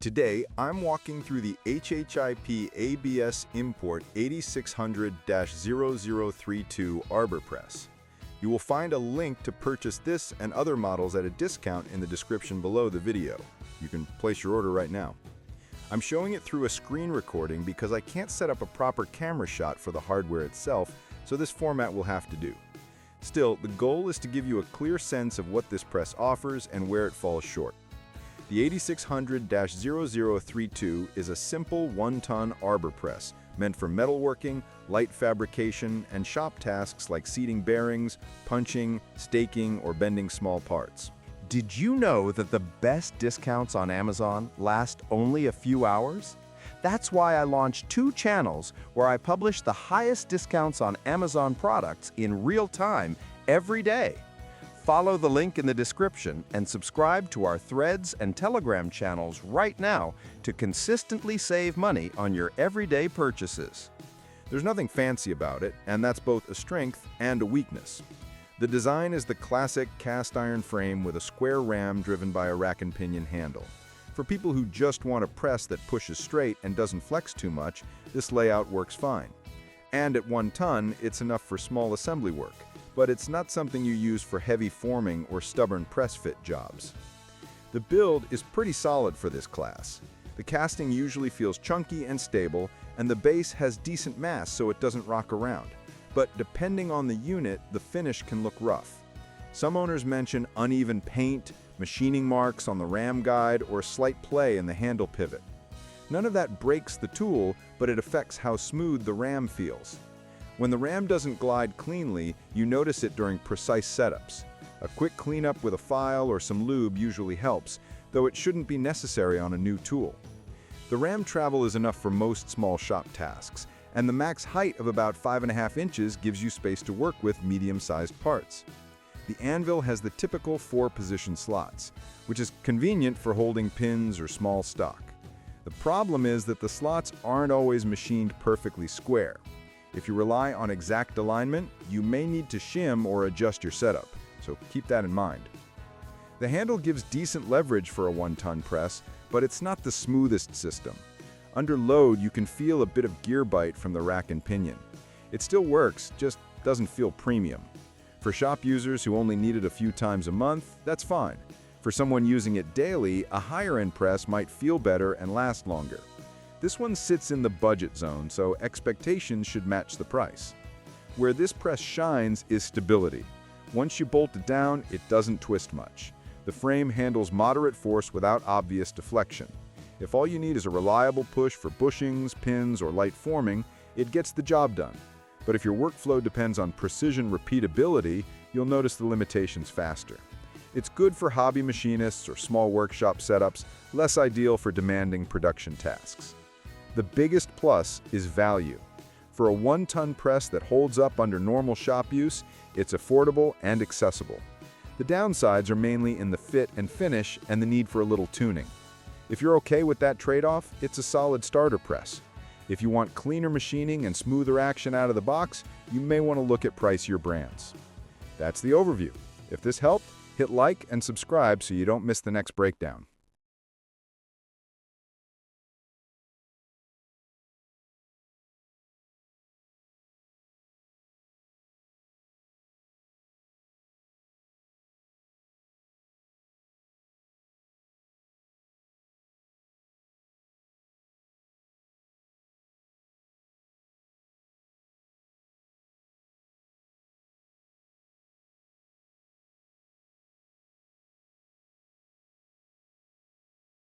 Today, I'm walking through the HHIP-ABS-Import 8600-0032 Arbor press. You will find a link to purchase this and other models at a discount in the description below the video. You can place your order right now. I'm showing it through a screen recording because I can't set up a proper camera shot for the hardware itself, so this format will have to do. Still, the goal is to give you a clear sense of what this press offers and where it falls short. The 8600-0032 is a simple one-ton arbor press meant for metalworking, light fabrication, and shop tasks like seating bearings, punching, staking, or bending small parts. Did you know that the best discounts on Amazon last only a few hours? That's why I launched 2 channels where I publish the highest discounts on Amazon products in real time every day. Follow the link in the description and subscribe to our Threads and Telegram channels right now to consistently save money on your everyday purchases. There's nothing fancy about it, and that's both a strength and a weakness. The design is the classic cast iron frame with a square ram driven by a rack and pinion handle. For people who just want a press that pushes straight and doesn't flex too much, this layout works fine. And at 1 ton, it's enough for small assembly work, but it's not something you use for heavy forming or stubborn press fit jobs. The build is pretty solid for this class. The casting usually feels chunky and stable, and the base has decent mass so it doesn't rock around. But depending on the unit, the finish can look rough. Some owners mention uneven paint, machining marks on the ram guide, or slight play in the handle pivot. None of that breaks the tool, but it affects how smooth the ram feels. When the ram doesn't glide cleanly, you notice it during precise setups. A quick cleanup with a file or some lube usually helps, though it shouldn't be necessary on a new tool. The ram travel is enough for most small shop tasks, and the max height of about 5.5 inches gives you space to work with medium-sized parts. The anvil has the typical 4-position slots, which is convenient for holding pins or small stock. The problem is that the slots aren't always machined perfectly square. If you rely on exact alignment, you may need to shim or adjust your setup, so keep that in mind. The handle gives decent leverage for a 1-ton press, but it's not the smoothest system. Under load, you can feel a bit of gear bite from the rack and pinion. It still works, just doesn't feel premium. For shop users who only need it a few times a month, that's fine. For someone using it daily, a higher-end press might feel better and last longer. This one sits in the budget zone, so expectations should match the price. Where this press shines is stability. Once you bolt it down, it doesn't twist much. The frame handles moderate force without obvious deflection. If all you need is a reliable push for bushings, pins, or light forming, it gets the job done. But if your workflow depends on precision repeatability, you'll notice the limitations faster. It's good for hobby machinists or small workshop setups, less ideal for demanding production tasks. The biggest plus is value. For a 1-ton press that holds up under normal shop use, it's affordable and accessible. The downsides are mainly in the fit and finish and the need for a little tuning. If you're okay with that trade-off, it's a solid starter press. If you want cleaner machining and smoother action out of the box, you may want to look at pricier brands. That's the overview. If this helped, hit like and subscribe so you don't miss the next breakdown.